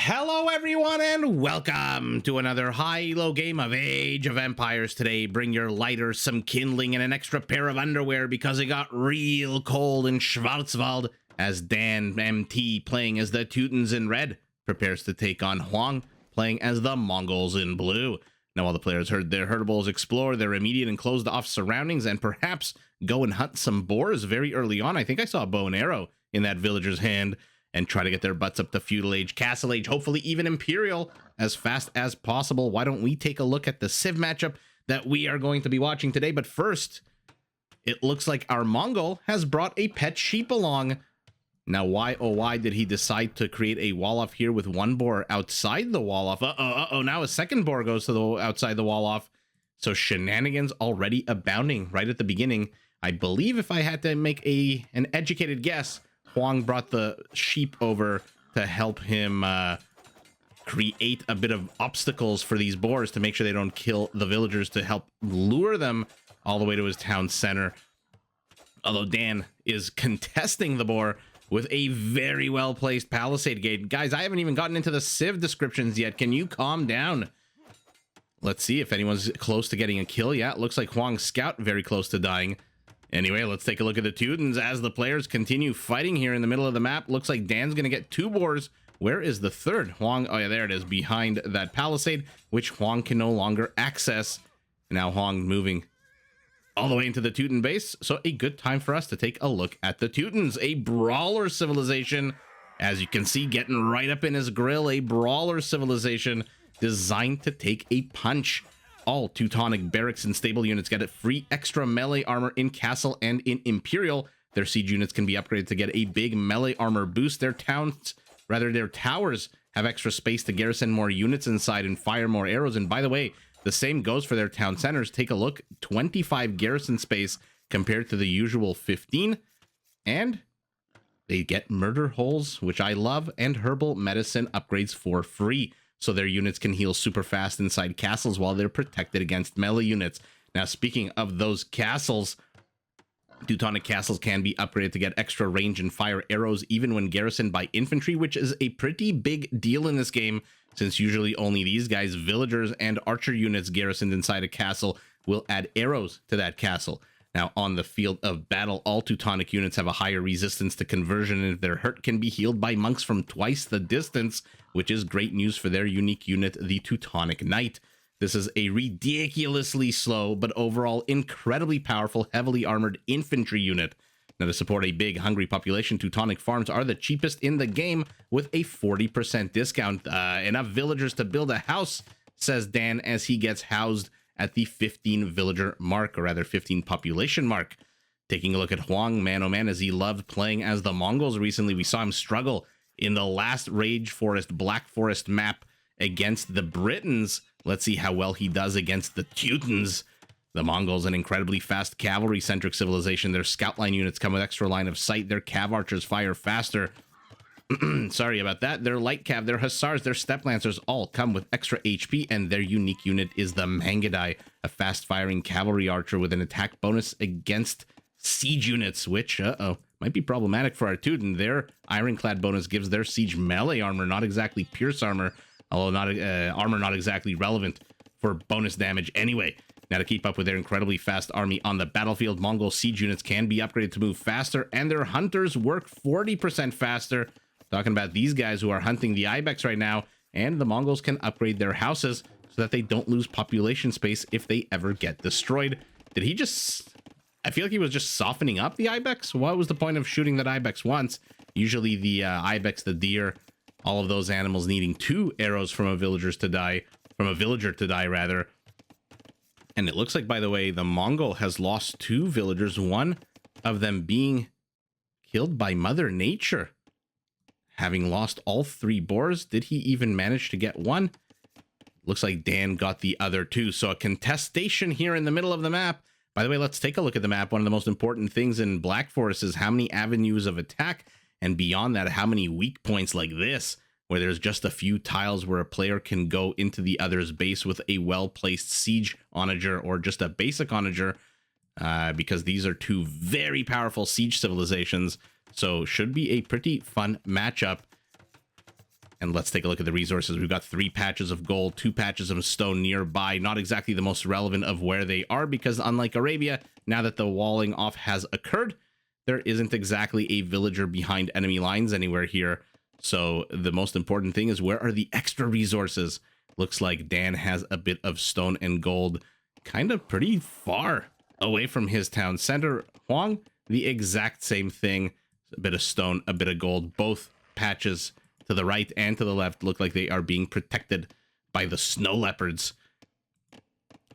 Hello everyone and welcome to another high-low game of Age of Empires. Today, bring your lighter, some kindling, and an extra pair of underwear because it got real cold in Schwarzwald as DanMT, playing as the Teutons in red, prepares to take on Hoang, playing as the Mongols in blue. Now all the players heard their herdables explore their immediate and closed off surroundings and perhaps go and hunt some boars very early on. I think I saw a bow and arrow in that villager's hand, and try to get their butts up to Feudal Age, Castle Age, hopefully even Imperial as fast as possible. Why don't we take a look at the Civ matchup that we are going to be watching today? But first, it looks like our Mongol has brought a pet sheep along. Now, why, oh why did he decide to create a wall off here with one boar outside the wall off? Uh-oh, now a second boar goes to the outside the wall off. So shenanigans already abounding right at the beginning. I believe if I had to make an educated guess, Hoang brought the sheep over to help him create a bit of obstacles for these boars to make sure they don't kill the villagers, to help lure them all the way to his town center. Although Dan is contesting the boar with a very well-placed palisade gate. Guys, I haven't even gotten into the Civ descriptions yet. Can you calm down? Let's see if anyone's close to getting a kill. Yeah, it looks like Hoang's scout very close to dying. Anyway, let's take a look at the Teutons as the players continue fighting here in the middle of the map. Looks like Dan's going to get two boars. Where is the third? Hoang, oh yeah, there it is, behind that palisade, which Hoang can no longer access. Now Hoang moving all the way into the Teuton base. So a good time for us to take a look at the Teutons, a brawler civilization. As you can see, getting right up in his grill, a brawler civilization designed to take a punch. All Teutonic barracks and stable units get a free extra melee armor in Castle and in Imperial. Their siege units can be upgraded to get a big melee armor boost. Their towers have extra space to garrison more units inside and fire more arrows. And by the way, the same goes for their town centers. Take a look, 25 garrison space compared to the usual 15. And they get murder holes, which I love, and herbal medicine upgrades for free. So their units can heal super fast inside castles while they're protected against melee units. Now, speaking of those castles, Teutonic castles can be upgraded to get extra range and fire arrows even when garrisoned by infantry, which is a pretty big deal in this game, since usually only these guys, villagers and archer units garrisoned inside a castle, will add arrows to that castle. Now, on the field of battle, all Teutonic units have a higher resistance to conversion, and if they're hurt, can be healed by monks from twice the distance, which is great news for their unique unit, the Teutonic Knight. This is a ridiculously slow, but overall incredibly powerful, heavily armored infantry unit. Now, to support a big, hungry population, Teutonic farms are the cheapest in the game with a 40% discount. Enough villagers to build a house, says Dan, as he gets housed at the 15 villager mark, or rather 15 population mark. Taking a look at Hoang, man oh man, as he loved playing as the Mongols recently. We saw him struggle in the last Rage Forest, Black Forest map against the Britons. Let's see how well he does against the Teutons. The Mongols, an incredibly fast cavalry-centric civilization. Their scout line units come with extra line of sight. Their cav archers fire faster. Sorry about that. Their light cav, their hussars, their steppe lancers all come with extra HP, and their unique unit is the Mangadai, a fast-firing cavalry archer with an attack bonus against siege units, which, might be problematic for our Teuton. Their ironclad bonus gives their siege melee armor, not exactly pierce armor, although armor not exactly relevant for bonus damage anyway. Now, to keep up with their incredibly fast army on the battlefield, Mongol siege units can be upgraded to move faster, and their hunters work 40% faster. Talking about these guys who are hunting the ibex right now, and the Mongols can upgrade their houses so that they don't lose population space if they ever get destroyed. Did he just... I feel like he was just softening up the ibex. What was the point of shooting that ibex once? Usually the ibex, the deer, all of those animals needing 2 arrows from a villager to die, rather. And it looks like, by the way, the Mongol has lost 2 villagers, one of them being killed by Mother Nature. Having lost all 3 boars, did he even manage to get one? Looks like Dan got the other 2. So a contestation here in the middle of the map. By the way, let's take a look at the map. One of the most important things in Black Forest is how many avenues of attack, and beyond that, how many weak points like this, where there's just a few tiles where a player can go into the other's base with a well-placed siege onager or just a basic onager, because these are 2 very powerful siege civilizations. So should be a pretty fun matchup. And let's take a look at the resources. We've got 3 patches of gold, 2 patches of stone nearby. Not exactly the most relevant of where they are, because unlike Arabia, now that the walling off has occurred, there isn't exactly a villager behind enemy lines anywhere here. So the most important thing is, where are the extra resources? Looks like Dan has a bit of stone and gold kind of pretty far away from his town center. Hoang, the exact same thing. A bit of stone, a bit of gold. Both patches to the right and to the left look like they are being protected by the snow leopards.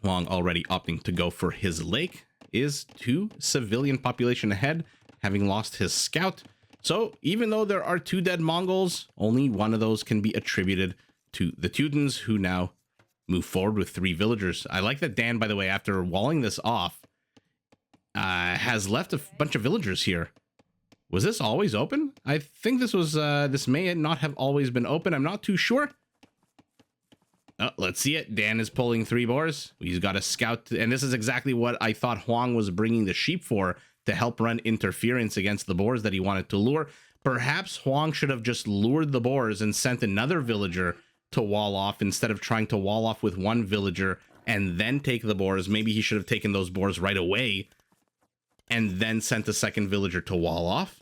Hoang already opting to go for his lake. Is 2 civilian population ahead, having lost his scout. So even though there are 2 dead Mongols, only one of those can be attributed to the Teutons, who now move forward with 3 villagers. I like that Dan, by the way, after walling this off, has left a bunch of villagers here. Was this always open? I think this was, this may not have always been open. I'm not too sure. Oh, let's see it. Dan is pulling 3 boars. He's got a scout, and this is exactly what I thought Hoang was bringing the sheep for, to help run interference against the boars that he wanted to lure. Perhaps Hoang should have just lured the boars and sent another villager to wall off, instead of trying to wall off with 1 villager and then take the boars. Maybe he should have taken those boars right away and then sent a second villager to wall off.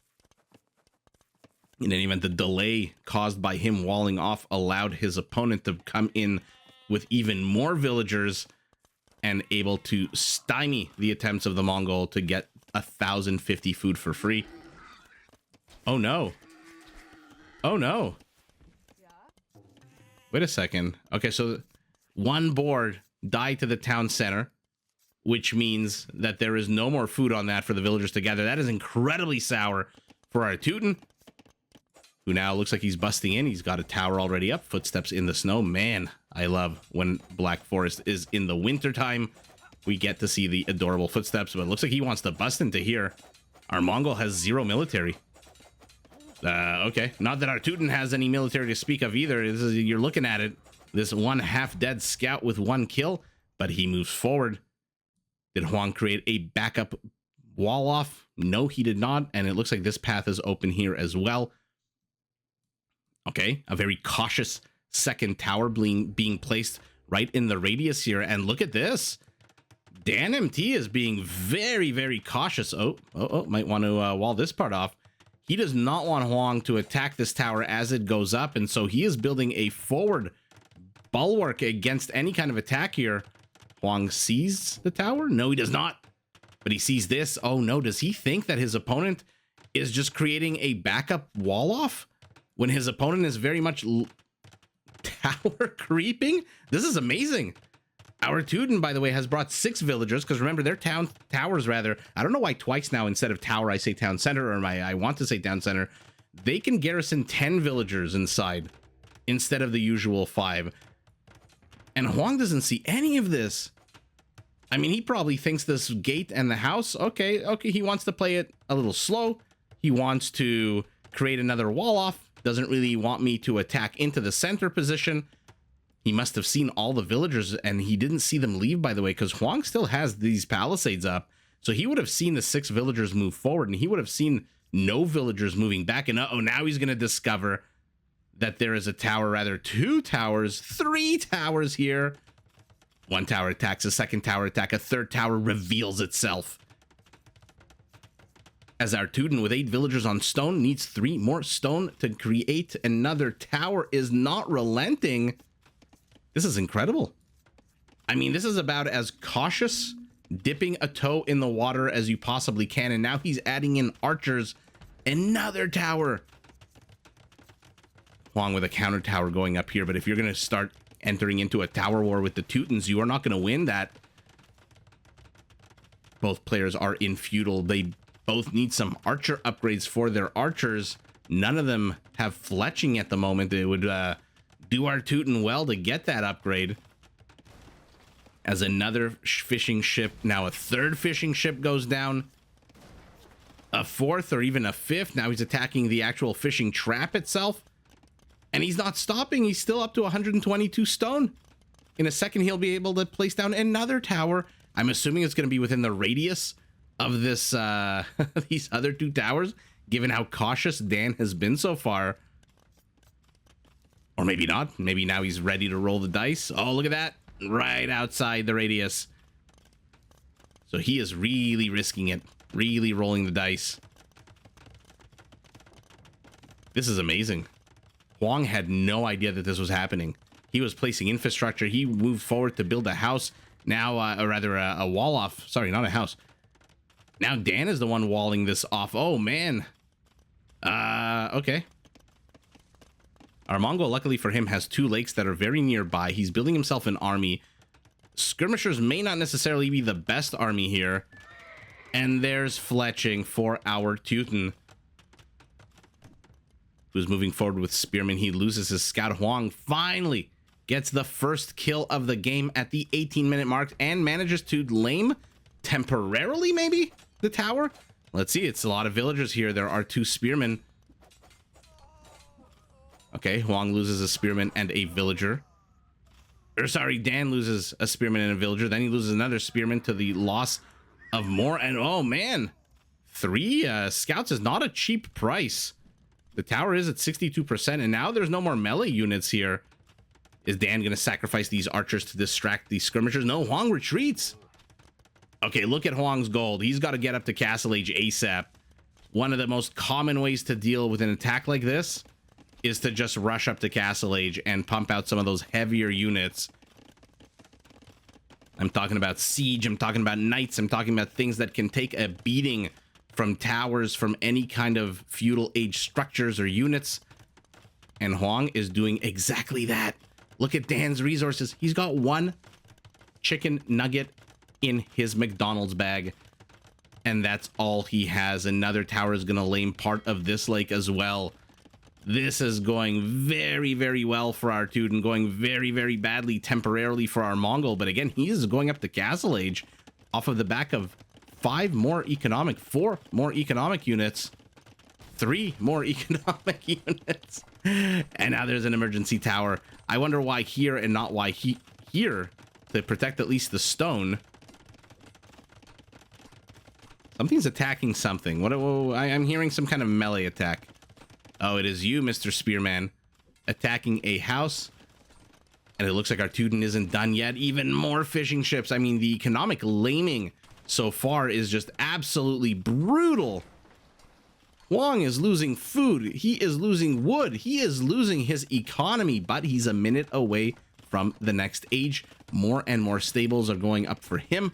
In any event, the delay caused by him walling off allowed his opponent to come in with even more villagers and able to stymie the attempts of the Mongol to get 1,050 food for free. Oh no. Oh no. Wait a second. Okay, so 1 boar died to the town center, which means that there is no more food on that for the villagers to gather. That is incredibly sour for our Teuton, who now looks like he's busting in. He's got a tower already up, footsteps in the snow. Man, I love when Black Forest is in the wintertime. We get to see the adorable footsteps, but it looks like he wants to bust into here. Our Mongol has 0 military. Okay, not that our Teuton has any military to speak of either. This is, you're looking at it, this 1 half-dead scout with 1 kill, but he moves forward. Did Hoang create a backup wall off? No, he did not, and it looks like this path is open here as well. Okay, a very cautious second tower being placed right in the radius here, and look at this. DanMT is being very, very cautious. Oh, might want to wall this part off. He does not want Hoang to attack this tower as it goes up, and so he is building a forward bulwark against any kind of attack here. Hoang sees the tower? No, he does not. But he sees this. Oh no, does he think that his opponent is just creating a backup wall off when his opponent is very much tower creeping? This is amazing. Our Teuton, by the way, has brought 6 villagers, because remember, their towers, rather. I don't know why twice now instead of tower I say town center, or I want to say town center. They can garrison 10 villagers inside instead of the usual 5. And Hoang doesn't see any of this. I mean, he probably thinks this gate and the house, okay, he wants to play it a little slow. He wants to create another wall off. Doesn't really want me to attack into the center position. He must have seen all the villagers, and he didn't see them leave, by the way, because Hoang still has these palisades up. So he would have seen the 6 villagers move forward, and he would have seen no villagers moving back. And uh-oh, now he's going to discover that there is a tower, rather 2 towers, 3 towers here. 1 tower attacks, a 2nd tower attack, a 3rd tower reveals itself. As our Teuton with 8 villagers on stone needs 3 more stone to create another tower, is not relenting. This is incredible. I mean, this is about as cautious, dipping a toe in the water as you possibly can. And now he's adding in archers. Another tower. Hoang with a counter tower going up here. But if you're going to start entering into a tower war with the Teutons, you are not going to win that. Both players are in feudal. They both need some archer upgrades for their archers. None of them have fletching at the moment. It would do our Teuton well to get that upgrade. As another fishing ship, now a 3rd fishing ship goes down. A 4th or even a 5th. Now he's attacking the actual fishing trap itself. And he's not stopping. He's still up to 122 stone. In a second, he'll be able to place down another tower. I'm assuming it's going to be within the radius of this these other 2 towers, given how cautious Dan has been so far. Or maybe not. Maybe now he's ready to roll the dice. Oh, look at that. Right outside the radius. So he is really risking it. Really rolling the dice. This is amazing. Hoang had no idea that this was happening. He was placing infrastructure. He moved forward to build a house. Now, or rather a wall off. Sorry, not a house. Now Dan is the one walling this off. Oh, man. Okay. Our Mongol, luckily for him, has 2 lakes that are very nearby. He's building himself an army. Skirmishers may not necessarily be the best army here. And there's fletching for our Teuton, who's moving forward with spearmen. He loses his scout. Hoang finally gets the first kill of the game at the 18-minute mark and manages to lame temporarily, maybe, the tower. Let's see. It's a lot of villagers here. There are 2 spearmen. Okay, Hoang loses a spearman and a villager. Or sorry, Dan loses a spearman and a villager. Then he loses another spearman to the loss of more. And oh man, 3 scouts is not a cheap price. The tower is at 62%, and now there's no more melee units here. Is Dan going to sacrifice these archers to distract these skirmishers? No, Hoang retreats. Okay, look at Hoang's gold. He's got to get up to Castle Age ASAP. One of the most common ways to deal with an attack like this is to just rush up to Castle Age and pump out some of those heavier units. I'm talking about siege, I'm talking about knights, I'm talking about things that can take a beating from towers, from any kind of feudal age structures or units. And Hoang is doing exactly that. Look at Dan's resources. He's got 1 chicken nugget in his McDonald's bag. And that's all he has. Another tower is going to lame part of this lake as well. This is going very, very well for our Teuton, going very, very badly temporarily for our Mongol. But again, he is going up to Castle Age off of the back of 4 more economic units, 3 more economic units. And now there's an emergency tower. I wonder why here and not why here, to protect at least the stone. Something's attacking something. I'm hearing some kind of melee attack. Oh, it is you, Mr. Spearman, attacking a house. And it looks like our Teuton isn't done yet. Even more fishing ships. I mean, the economic laming so far is just absolutely brutal. Hoang is losing food. He is losing wood. He is losing his economy, but he's a minute away from the next age. More and more stables are going up for him.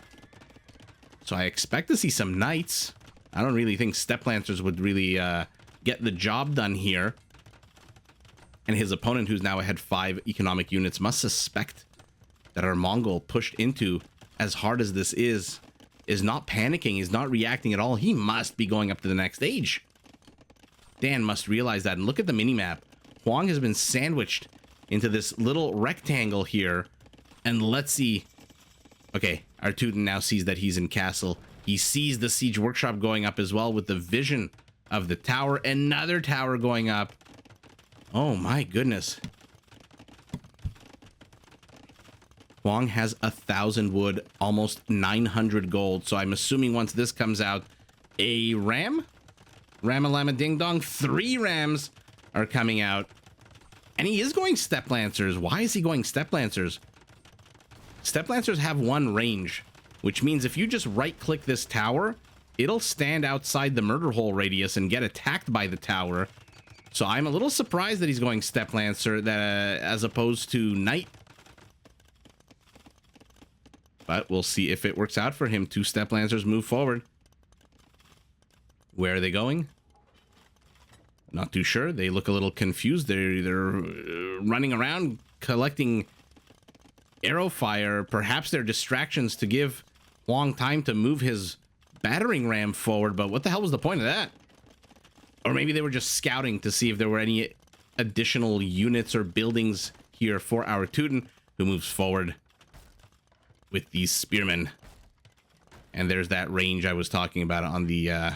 So I expect to see some knights. I don't really think step lancers would really get the job done here. And his opponent, who's now ahead 5 economic units, must suspect that our Mongol, pushed into as hard as this is not panicking, is not reacting at all. He must be going up to the next age. Dan must realize that. And look at the minimap. Hoang has been sandwiched into this little rectangle here. And let's see. Okay, our Teuton now sees that he's in castle. He sees the siege workshop going up as well with the vision of the tower. Another tower going up. Oh my goodness. Hoang has 1,000 wood, almost 900 gold. So I'm assuming once this comes out, a ram? Ramalama Ding Dong. 3 rams are coming out. And he is going step lancers. Why is he going step lancers? Step lancers have 1 range, which means if you just right click this tower, it'll stand outside the murder hole radius and get attacked by the tower. So I'm a little surprised that he's going step lancer that as opposed to knight. But we'll see if it works out for him. 2 step lancers move forward. Where are they going? Not too sure. They look a little confused. They're running around collecting arrow fire. Perhaps they're distractions to give Hoang time to move his battering ram forward. But what the hell was the point of that? Or maybe they were just scouting to see if there were any additional units or buildings here for our Teuton, who moves forward with these spearmen. And there's that range I was talking about on the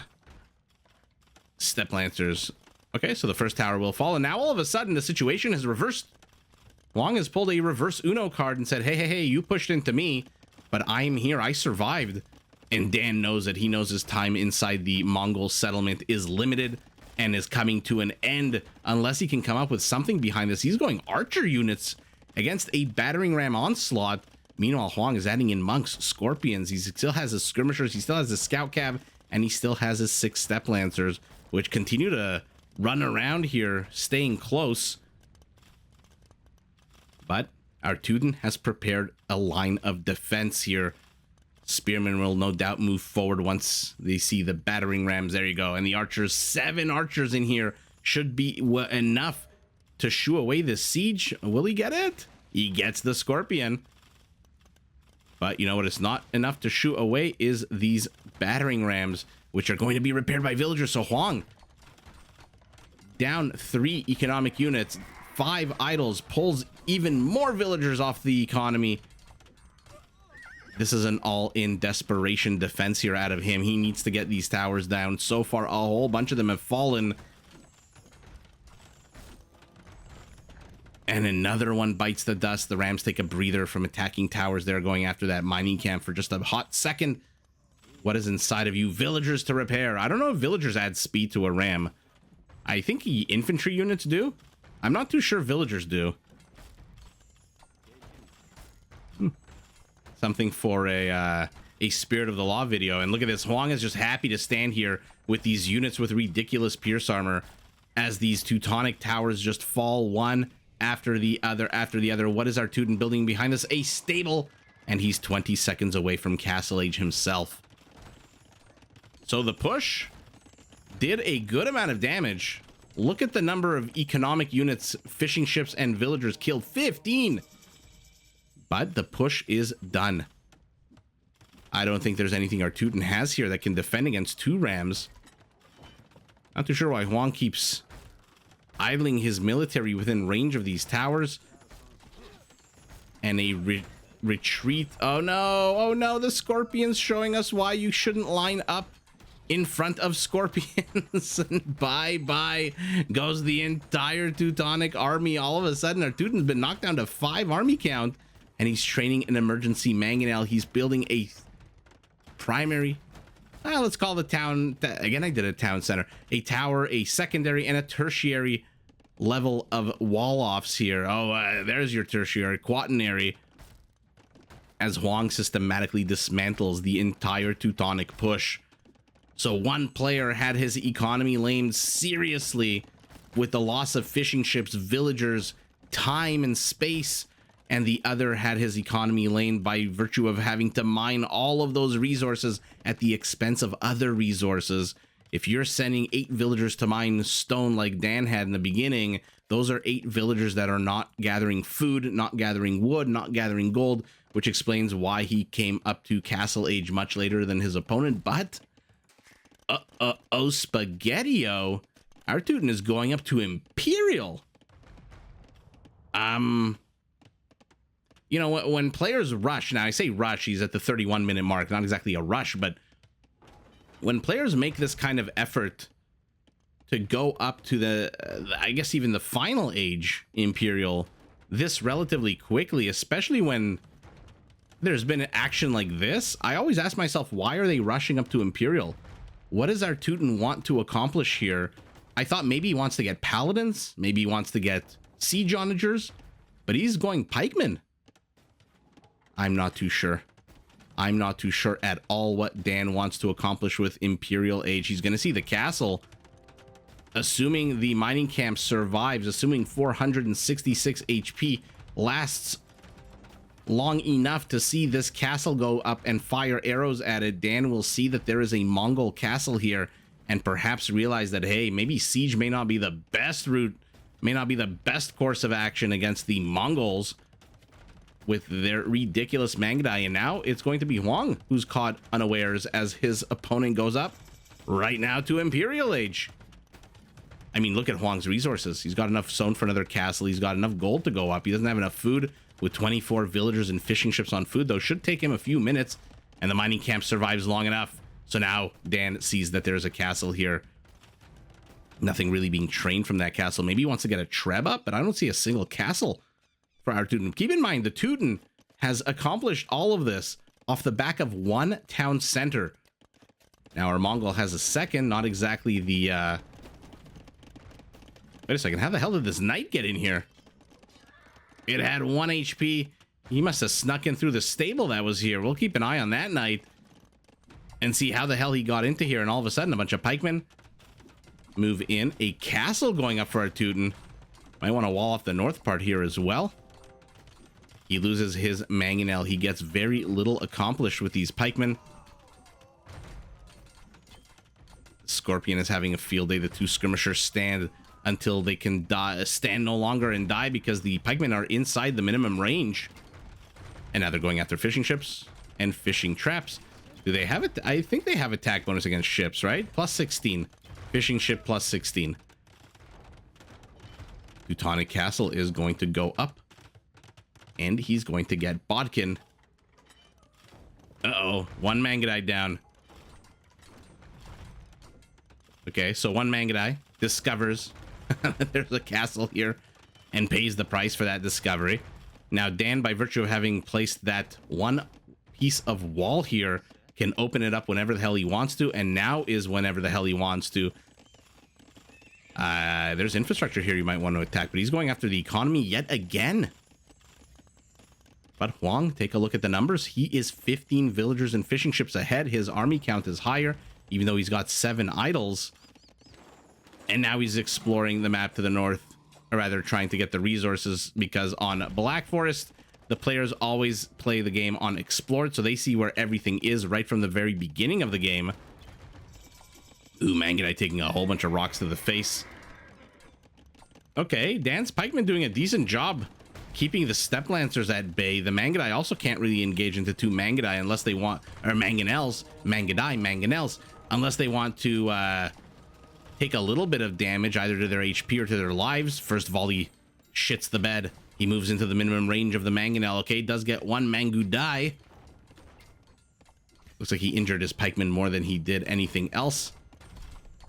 step lancers. Okay, so the first tower will fall, and now all of a sudden the situation has reversed. Hoang has pulled a reverse Uno card and said, hey, you pushed into me, but I'm here, I survived. And Dan knows that. He knows his time inside the Mongol settlement is limited. and is coming to an end unless he can come up with something behind this. He's going archer units against a battering ram onslaught. Meanwhile, Hoang is adding in monks, scorpions. He still has his skirmishers, he still has his scout cav, and he still has his 6 step lancers, which continue to run around here, staying close. But our Teuton has prepared a line of defense here. Spearmen will no doubt move forward once they see the battering rams. There you go. And the archers, 7 archers in here, should be enough to shoo away this siege. Will he get it? He gets the scorpion. But you know what? It's not enough to shoo away is these battering rams, which are going to be repaired by villagers. So Hoang, down 3 economic units, 5 idols, pulls even more villagers off the economy. This is an all-in desperation defense here out of him. He needs to get these towers down. So far, a whole bunch of them have fallen. And another one bites the dust. The Rams take a breather from attacking towers. They're going after that mining camp for just a hot second. What is inside of you? Villagers to repair. I don't know if villagers add speed to a ram. I think infantry units do. I'm not too sure villagers do. Something for a Spirit of the Law video. And look at this. Hoang is just happy to stand here with these units with ridiculous pierce armor as these Teutonic towers just fall one after the other after the other. What is our Teuton building behind us? A stable. And he's 20 seconds away from Castle Age himself. So the push did a good amount of damage. Look at the number of economic units, fishing ships, and villagers killed. 15. But the push is done. I don't think there's anything our Teuton has here that can defend against 2 rams. Not too sure why Hoang keeps idling his military within range of these towers. And a retreat. Oh no, oh no, the scorpions showing us why you shouldn't line up in front of scorpions. And bye goes the entire Teutonic army. All of a sudden, our Teuton's been knocked down to 5 army count. And he's training an emergency mangonel. He's building a primary, let's call the town, again I did a town center, a tower, a secondary, and a tertiary level of wall-offs here. Oh, there's your tertiary, quaternary, as Hoang systematically dismantles the entire Teutonic push. So one player had his economy lamed seriously with the loss of fishing ships, villagers, time, and space. And the other had his economy lamed by virtue of having to mine all of those resources at the expense of other resources. If you're sending 8 villagers to mine stone like Dan had in the beginning, those are 8 villagers that are not gathering food, not gathering wood, not gathering gold, which explains why he came up to Castle Age much later than his opponent. But, oh, Spaghetti-O, our Teuton is going up to Imperial. You know, when players rush, now I say rush, he's at the 31-minute mark, not exactly a rush, but when players make this kind of effort to go up to the, I guess even the final age Imperial, this relatively quickly, especially when there's been action like this, I always ask myself, why are they rushing up to Imperial? What does our Teuton want to accomplish here? I thought maybe he wants to get Paladins, maybe he wants to get Siege Onagers, but he's going Pikemen. I'm not too sure. I'm not too sure at all what Dan wants to accomplish with Imperial Age. He's going to see the castle. Assuming the mining camp survives, assuming 466 HP lasts long enough to see this castle go up and fire arrows at it, Dan will see that there is a Mongol castle here and perhaps realize that, hey, maybe siege may not be the best route, may not be the best course of action against the Mongols with their ridiculous Mangdai. And now it's going to be Hoang who's caught unawares as his opponent goes up right now to Imperial Age. I mean, look at Hoang's resources. He's got enough stone for another castle. He's got enough gold to go up. He doesn't have enough food. With 24 villagers and fishing ships on food, though, should take him a few minutes, and the mining camp survives long enough. So now Dan sees that there's a castle here. Nothing really being trained from that castle. Maybe he wants to get a Treb up, but I don't see a single castle for our Teuton. Keep in mind, the Teuton has accomplished all of this off the back of one town center. Now, our Mongol has a second, not exactly the Wait a second. How the hell did this knight get in here? It had 1 HP. He must have snuck in through the stable that was here. We'll keep an eye on that knight and see how the hell he got into here. And all of a sudden, a bunch of pikemen move in. A castle going up for our Teuton. Might want to wall off the north part here as well. He loses his mangonel. He gets very little accomplished with these pikemen. Scorpion is having a field day. The two skirmishers stand until they can stand no longer and die because the pikemen are inside the minimum range. And now they're going after fishing ships and fishing traps. Do they have it? I think they have attack bonus against ships, right? Plus 16. Fishing ship plus 16. Teutonic Castle is going to go up. And he's going to get Bodkin. Uh-oh. One Mangudai down. Okay, so one Mangudai discovers that there's a castle here and pays the price for that discovery. Now, Dan, by virtue of having placed that one piece of wall here, can open it up whenever the hell he wants to, and now is whenever the hell he wants to. There's infrastructure here you might want to attack, but he's going after the economy yet again. But Hoang, take a look at the numbers. He is 15 villagers and fishing ships ahead. His army count is higher, even though he's got 7 idols. And now he's exploring the map to the north, or rather trying to get the resources, because on Black Forest, the players always play the game on explored, so they see where everything is right from the very beginning of the game. Ooh, Mangudai taking a whole bunch of rocks to the face. Okay, Dan's pikemen doing a decent job keeping the steppe lancers at bay. The Mangudai also can't really engage into 2 Mangudai unless they want, or mangonels, mangonels, unless they want to take a little bit of damage either to their HP or to their lives. First of all, he shits the bed. He moves into the minimum range of the mangonel. Okay, does get 1 Mangudai. Looks like he injured his pikemen more than he did anything else.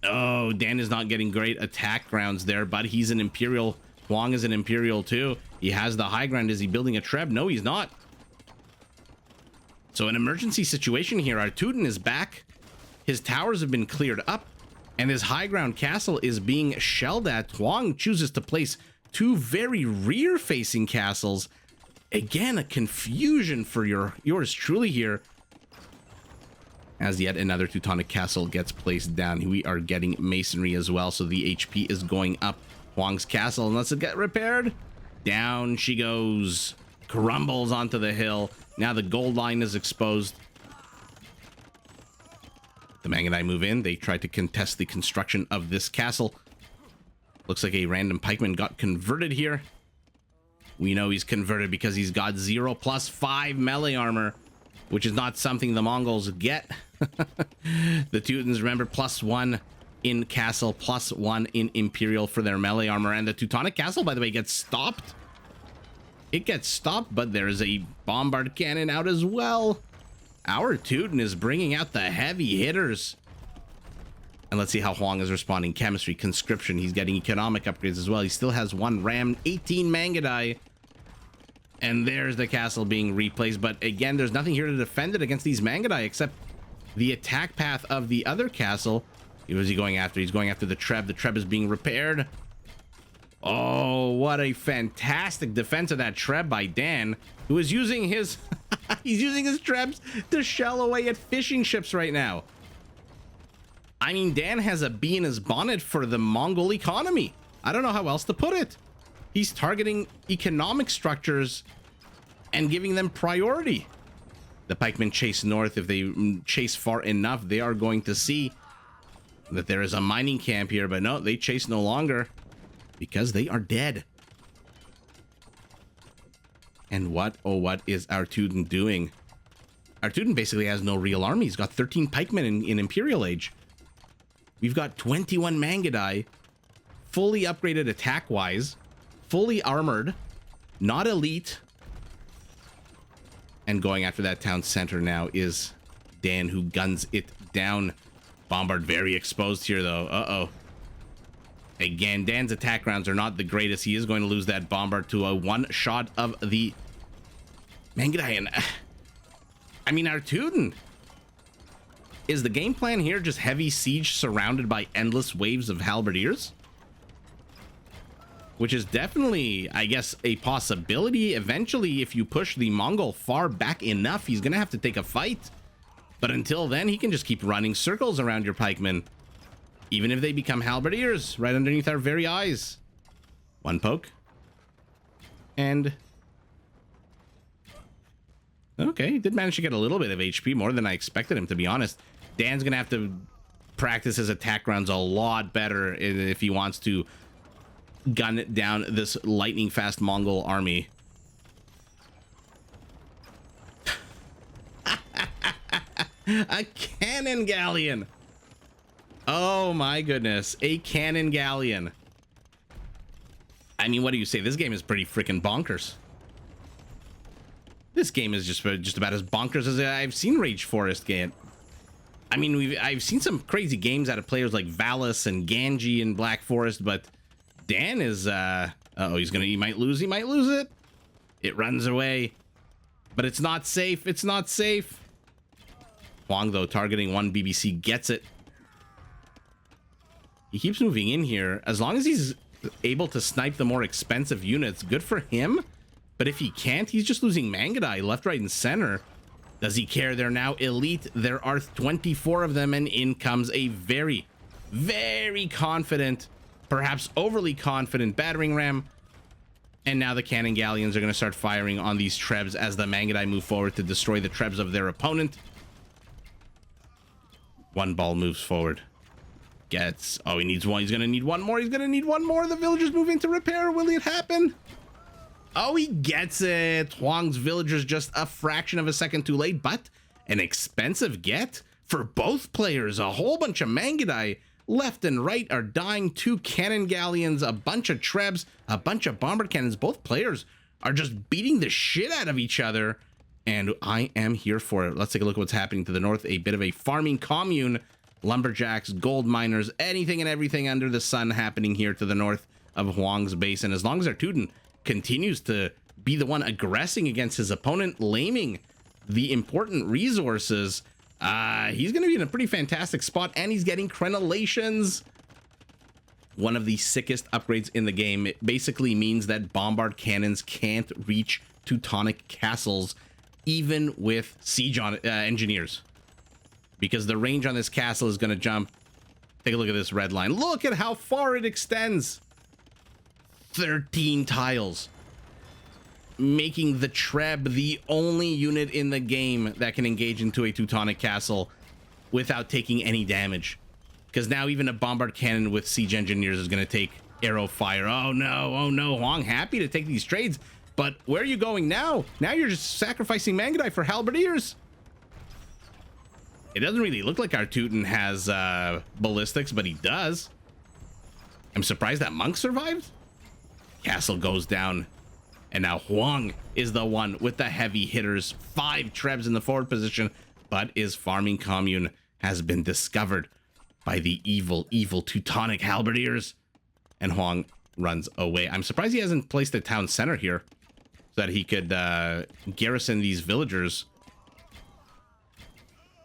Oh, Dan is not getting great attack grounds there, but he's an Imperial. Hoang is an Imperial too. He has the high ground. Is he building a Treb? No, he's not. So an emergency situation here. Our Teuton is back. His towers have been cleared up, and his high ground castle is being shelled at. Hoang chooses to place 2 very rear-facing castles. Again, a confusion for yours truly here. As yet another Teutonic castle gets placed down. We are getting masonry as well, so the HP is going up. Hoang's castle, unless it get repaired, down she goes. Crumbles onto the hill. Now the gold line is exposed. The Mangudai move in. They try to contest the construction of this castle. Looks like a random pikeman got converted here. We know he's converted because he's got 0+5 melee armor, which is not something the Mongols get. The Teutons, remember, +1 in castle, +1 in Imperial for their melee armor. And the Teutonic castle, by the way, gets stopped. It gets stopped, but there is a bombard cannon out as well. Our Teuton is bringing out the heavy hitters. And let's see how Hoang is responding. Chemistry, conscription. He's getting economic upgrades as well. He still has 1 ram, 18 Mangudai. And there's the castle being replaced. But again, there's nothing here to defend it against these Mangudai except the attack path of the other castle. Who is he going after? He's going after the Treb. The Treb is being repaired. Oh, what a fantastic defense of that Treb by Dan, who is using his... he's using his Trebs to shell away at fishing ships right now. I mean, Dan has a bee in his bonnet for the Mongol economy. I don't know how else to put it. He's targeting economic structures and giving them priority. The pikemen chase north. If they chase far enough, they are going to see that there is a mining camp here, but no, they chase no longer because they are dead. And what, oh, what is our Teuton doing? Our Teuton basically has no real army. He's got 13 pikemen in Imperial Age. We've got 21 Mangudai, fully upgraded attack-wise, fully armored, not elite. And going after that town center now is Dan, who guns it down. Bombard very exposed here, though. Uh-oh. Again, Dan's attack rounds are not the greatest. He is going to lose that bombard to a one-shot of the Mangudai. And I mean, our Teuton. Is the game plan here just heavy siege surrounded by endless waves of halberdiers? which is definitely, I guess, a possibility. Eventually, if you push the Mongol far back enough, he's gonna have to take a fight. But until then, he can just keep running circles around your pikemen, even if they become halberdiers right underneath our very eyes. One poke. And... okay, he did manage to get a little bit of HP, more than I expected him, to be honest. Dan's gonna have to practice his attack rounds a lot better if he wants to gun down this lightning fast Mongol army. A cannon galleon. Oh my goodness, a cannon galleon. I mean, what do you say? This game is pretty freaking bonkers. This game is just about as bonkers as I've seen Rage Forest get. I mean, I've seen some crazy games out of players like Valis and Ganji in Black Forest, but Dan is uh-oh, he might lose it. It runs away. But it's not safe. It's not safe. Hoang, though, targeting one BBC, gets it. He keeps moving in here. As long as he's able to snipe the more expensive units, good for him. But if he can't, he's just losing Mangadai left, right, and center. Does he care? They're now elite. There are 24 of them, and in comes a very, very confident, perhaps overly confident battering ram. And now the cannon galleons are going to start firing on these trebs as the Mangadai move forward to destroy the trebs of their opponent. One ball moves forward. Gets... oh, he needs one. He's going to need one more. He's going to need one more. The villagers moving to repair. Will it happen? Oh, he gets it. Hoang's villagers just a fraction of a second too late, but an expensive get for both players. A whole bunch of Mangadai left and right are dying. 2 cannon galleons, a bunch of trebs, a bunch of bomber cannons. Both players are just beating the shit out of each other, and I am here for it. Let's take a look at what's happening to the north. A bit of a farming commune. Lumberjacks, gold miners, anything and everything under the sun happening here to the north of Hoang's base. And as long as our Teuton continues to be the one aggressing against his opponent, laming the important resources, he's going to be in a pretty fantastic spot, and he's getting crenellations. One of the sickest upgrades in the game. It basically means that bombard cannons can't reach Teutonic castles, even with siege engineers, because the range on this castle is going to jump. Take a look at this red line. Look at how far it extends. 13 tiles, making the Treb the only unit in the game that can engage into a Teutonic castle without taking any damage. Because now even a bombard cannon with siege engineers is going to take arrow fire. Oh no, Hoang happy to take these trades, but where are you going now? Now you're just sacrificing Mangadai for halberdiers. It doesn't really look like our Teuton has ballistics, but he does. I'm surprised that monk survived. Castle goes down, and now Hoang is the one with the heavy hitters. 5 trebs in the forward position, but his farming commune has been discovered by the evil Teutonic halberdiers, and Hoang runs away. I'm surprised he hasn't placed a town center here so that he could garrison these villagers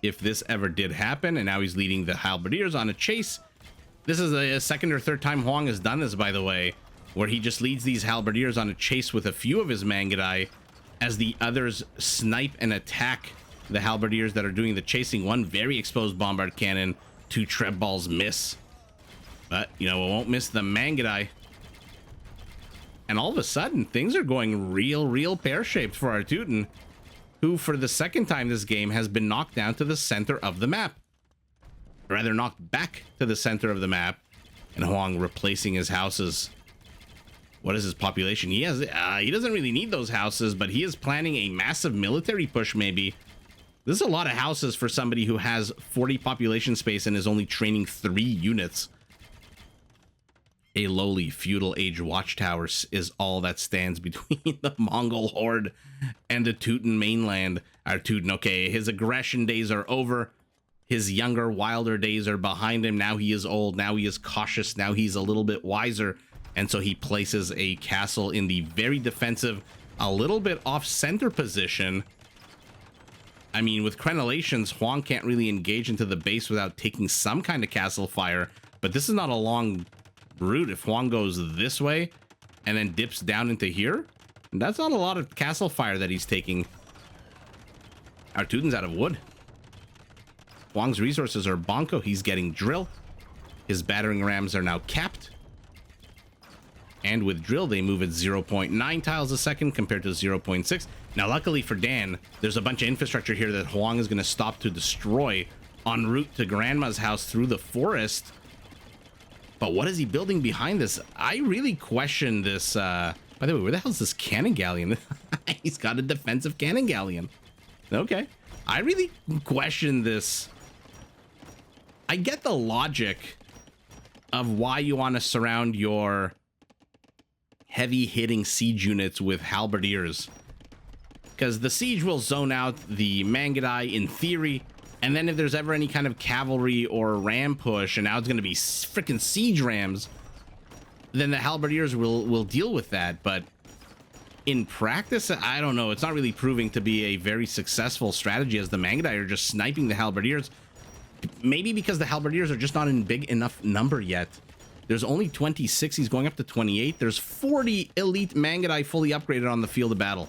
if this ever did happen. And now he's leading the halberdiers on a chase. This is a second or third time Hoang has done this, by the way, where he just leads these halberdiers on a chase with a few of his Mangadai as the others snipe and attack the halberdiers that are doing the chasing. One very exposed bombard cannon, 2 treb balls miss, but you know, it won't miss the Mangadai. And all of a sudden things are going real pear-shaped for our Teuton, who for the second time this game has been knocked down to the center of the map, or rather knocked back to the center of the map, and Hoang replacing his houses. What is his population? He doesn't really need those houses, but he is planning a massive military push, maybe. This is a lot of houses for somebody who has 40 population space and is only training 3 units. A lowly feudal age watchtower is all that stands between the Mongol horde and the Teuton mainland. Our Teuton, okay, his aggression days are over. His younger, wilder days are behind him. Now he is old. Now he is cautious. Now he's a little bit wiser. And so he places a castle in the very defensive, a little bit off-center position. I mean, with crenellations, Hoang can't really engage into the base without taking some kind of castle fire. But this is not a long route. If Hoang goes this way, and then dips down into here. And that's not a lot of castle fire that he's taking. Our Teuton's out of wood. Hoang's resources are bonko. He's getting drill. His battering rams are now capped. And with drill, they move at 0.9 tiles a second compared to 0.6. Now, luckily for Dan, there's a bunch of infrastructure here that Hoang is going to stop to destroy en route to Grandma's house through the forest. But what is he building behind this? I really question this. By the way, where the hell is this cannon galleon? He's got a defensive cannon galleon. Okay. I really question this. I get the logic of why you want to surround your heavy hitting siege units with halberdiers, because the siege will zone out the Mangudai in theory, and then if there's ever any kind of cavalry or ram push, and now it's going to be freaking siege rams, then the halberdiers will deal with that. But in practice, I don't know, it's not really proving to be a very successful strategy, as the Mangudai are just sniping the halberdiers. Maybe because the halberdiers are just not in big enough number yet. There's only 26. He's going up to 28. There's 40 elite Mangudai fully upgraded on the field of battle.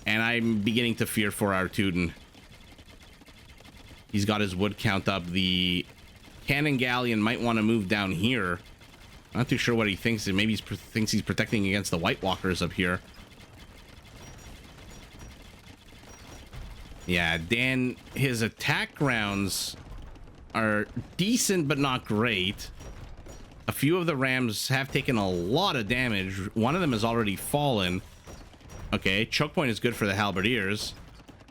And I'm beginning to fear for our Teuton. He's got his wood count up. The cannon galleon might want to move down here. Not too sure what he thinks. Maybe he thinks he's protecting against the White Walkers up here. Yeah, Dan, his attack rounds are decent, but not great. A few of the rams have taken a lot of damage. One of them has already fallen. Okay, choke point is good for the halberdiers.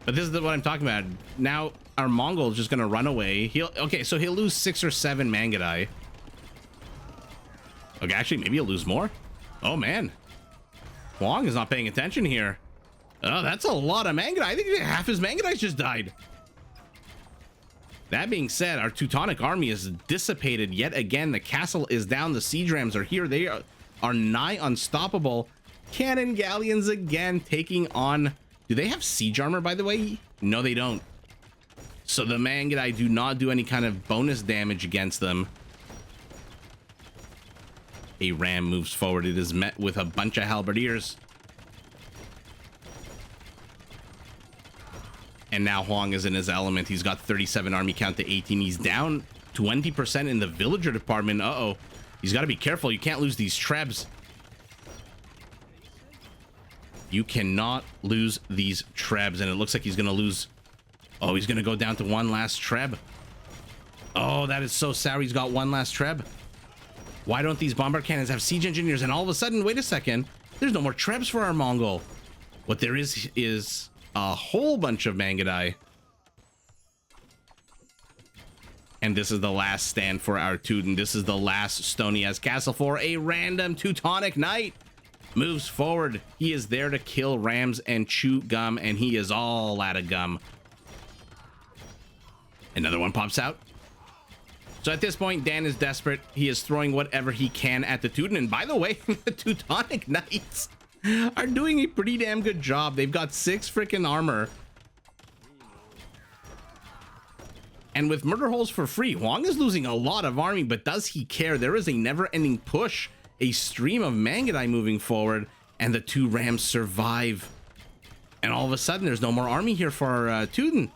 But this is what I'm talking about. Now, our Mongol is just going to run away. Okay, so he'll lose 6 or 7 Mangudai. Okay, actually, maybe he'll lose more. Oh, man. Hoang is not paying attention here. Oh, that's a lot of Mangudai. I think half his Mangudai just died. That being said, our Teutonic army is dissipated yet again. The castle is down. The siege rams are here. They are nigh unstoppable. Cannon galleons again taking on... Do they have siege armor, by the way? No, they don't. So the Mangudai do not do any kind of bonus damage against them. A ram moves forward. It is met with a bunch of halberdiers. And now Hoang is in his element. He's got 37 army count to 18. He's down 20% in the villager department. Uh-oh. He's got to be careful. You can't lose these trebs. You cannot lose these trebs. And it looks like he's going to lose... Oh, he's going to go down to one last treb. Oh, that is so sour. He's got one last treb. Why don't these bombard cannons have siege engineers? And all of a sudden, wait a second. There's no more trebs for our Mongol. What there is a whole bunch of Mangudai. And this is the last stand for our Teuton. This is the last stone he has castle for. A random Teutonic knight moves forward. He is there to kill rams and chew gum, and he is all out of gum. Another one pops out. So at this point, Dan is desperate. He is throwing whatever he can at the Teuton. And by the way, the Teutonic knights are doing a pretty damn good job. They've got 6 freaking armor. And with murder holes for free, Hoang is losing a lot of army, but does he care? There is a never-ending push, a stream of Mangudai moving forward, and the 2 rams survive. And all of a sudden, there's no more army here for Teuton.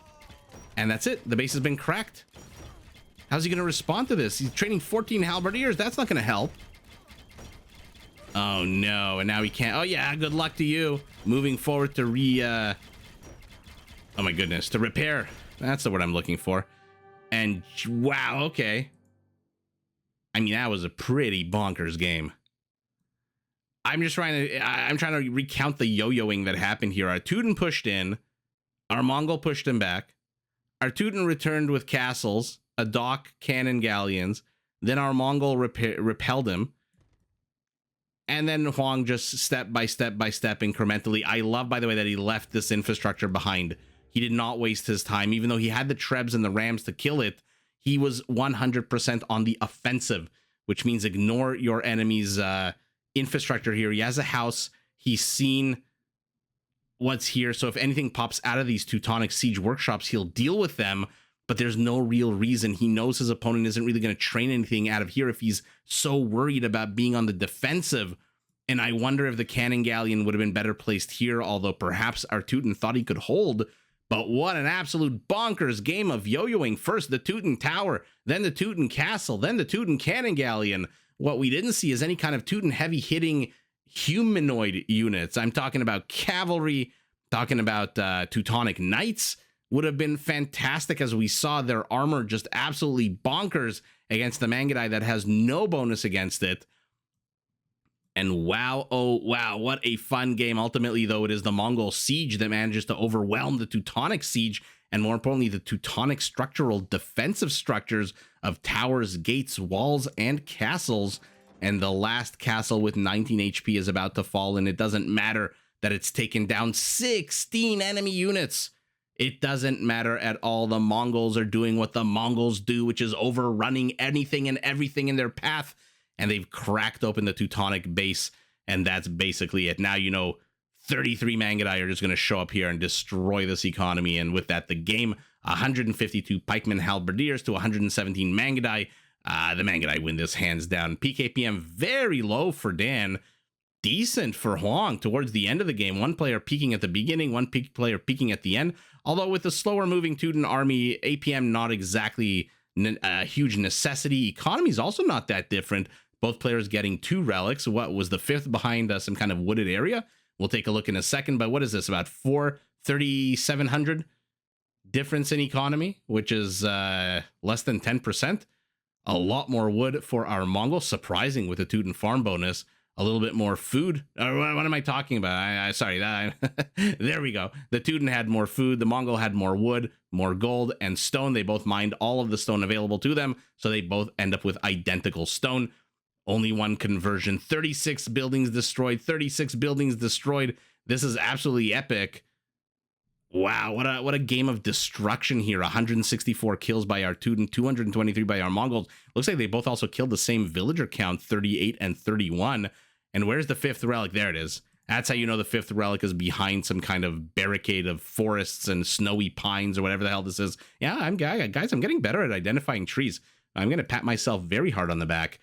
And that's it. The base has been cracked. How's he going to respond to this? He's training 14 halberdiers. That's not going to help. Oh, no. And now he can't. Oh, yeah. Good luck to you. Moving forward to oh, my goodness. To repair. That's the word I'm looking for. And wow. Okay. I mean, that was a pretty bonkers game. I'm trying to recount the yo-yoing that happened here. Our Teuton pushed in. Our Mongol pushed him back. Our Teuton returned with castles, a dock, cannon galleons. Then our Mongol repelled him. And then Hoang just step by step incrementally. I love, by the way, that he left this infrastructure behind. He did not waste his time. Even though he had the trebs and the rams to kill it, he was 100% on the offensive, which means ignore your enemy's infrastructure here. He has a house. He's seen what's here. So if anything pops out of these Teutonic siege workshops, he'll deal with them. but there's no real reason. He knows his opponent isn't really going to train anything out of here if he's so worried about being on the defensive. And I wonder if the Cannon Galleon would have been better placed here, although perhaps our Teuton thought he could hold. But what an absolute bonkers game of yo-yoing. First the Teuton Tower, then the Teuton Castle, then the Teuton Cannon Galleon. What we didn't see is any kind of Teuton heavy-hitting humanoid units. I'm talking about cavalry, talking about Teutonic Knights would have been fantastic, as we saw their armor just absolutely bonkers against the Mangudai that has no bonus against it. And wow, oh wow, what a fun game. Ultimately, though, it is the Mongol siege that manages to overwhelm the Teutonic siege, and more importantly, the Teutonic structural defensive structures of towers, gates, walls, and castles. And the last castle with 19 HP is about to fall, and it doesn't matter that it's taken down 16 enemy units. It doesn't matter at all. The Mongols are doing what the Mongols do, which is overrunning anything and everything in their path. And they've cracked open the Teutonic base, and that's basically it. Now, you know, 33 Mangudai are just going to show up here and destroy this economy. And with that, the game, 152 pikemen halberdiers to 117 Mangudai. The Mangudai win this hands down. PKPM very low for Dan. Decent for Hoang towards the end of the game. One player peaking at the beginning, one player peaking at the end. Although with the slower moving Teuton army, APM not exactly a huge necessity. Economy is also not that different. Both players getting 2 relics. What was the 5th behind some kind of wooded area? We'll take a look in a second. But what is this? About 3,700 difference in economy, which is less than 10%. A lot more wood for our Mongols. Surprising with the Teuton farm bonus. A little bit more food. What am I talking about? Sorry. There we go. The Teuton had more food. The Mongol had more wood, more gold, and stone. They both mined all of the stone available to them, so they both end up with identical stone. Only one conversion. 36 buildings destroyed. 36 buildings destroyed. This is absolutely epic. Wow, what a game of destruction here. 164 kills by our Teuton, 223 by our Mongols. Looks like they both also killed the same villager count, 38 and 31. And where's the 5th relic? There it is. That's how you know the 5th relic is behind some kind of barricade of forests and snowy pines or whatever the hell this is. Yeah, guys, I'm getting better at identifying trees. I'm going to pat myself very hard on the back.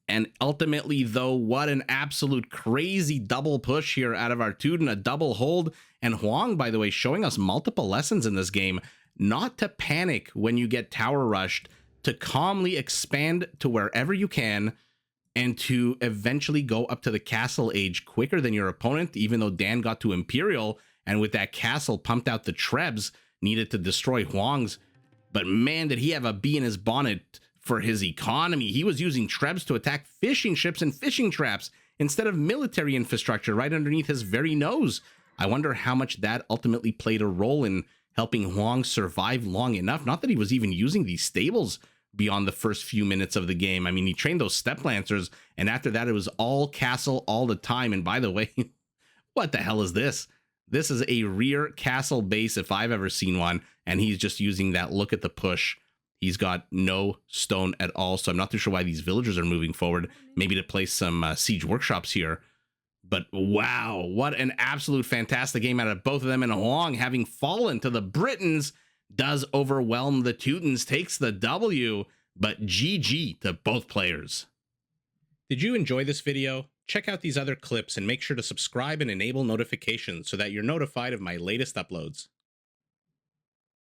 And ultimately, though, what an absolute crazy double push here out of our Teuton, a double hold. And Hoang, by the way, showing us multiple lessons in this game. Not to panic when you get tower rushed, to calmly expand to wherever you can, and to eventually go up to the castle age quicker than your opponent, even though Dan got to Imperial, and with that castle pumped out the Trebs needed to destroy Hoang's. But man, did he have a bee in his bonnet for his economy. He was using Trebs to attack fishing ships and fishing traps instead of military infrastructure right underneath his very nose. I wonder how much that ultimately played a role in helping Hoang survive long enough. Not that he was even using these stables beyond the first few minutes of the game. I mean, he trained those step lancers, and after that, it was all castle all the time. And by the way, what the hell is this? This is a rear castle base if I've ever seen one, and he's just using that look at the push. He's got no stone at all, so I'm not too sure why these villagers are moving forward. Maybe to place some siege workshops here. But wow, what an absolute fantastic game out of both of them. And Hoang, having fallen to the Britons, does overwhelm the Teutons, takes the W, but GG to both players. Did you enjoy this video? Check out these other clips and make sure to subscribe and enable notifications so that you're notified of my latest uploads.